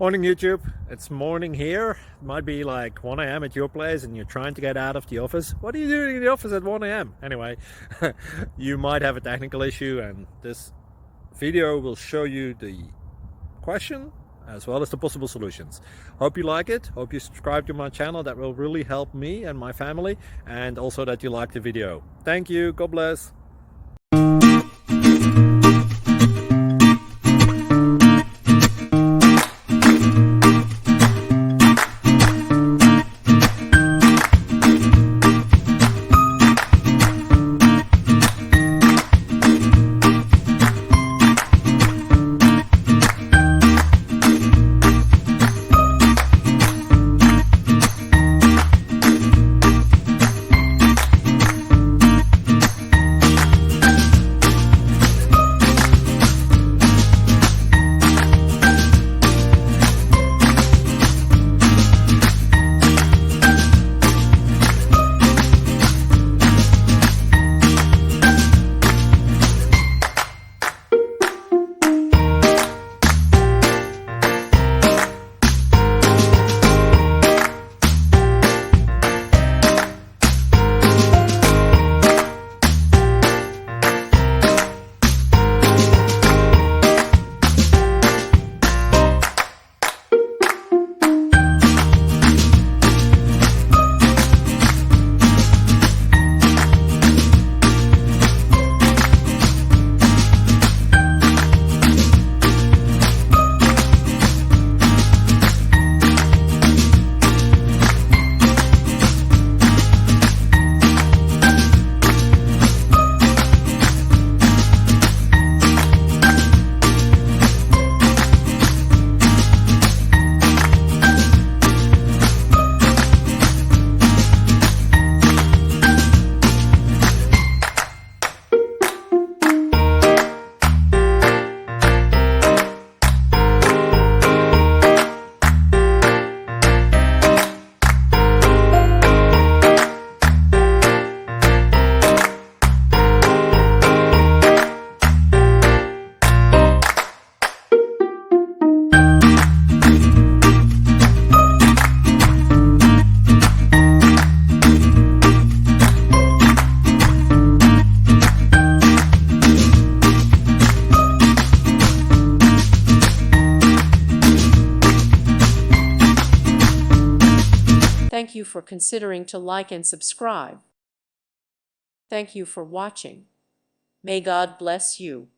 Morning YouTube, it's morning here. It might be like 1 a.m. at your place and you're trying to get out of the office. What are you doing in the office at 1 a.m.? Anyway, you might have a technical issue and this video will show you the question as well as the possible solutions. Hope you like it, hope you subscribe to my channel. That will really help me and my family, and also that you like the video. Thank you, God bless. Thank you for considering to like and subscribe. Thank you for watching. May God bless you.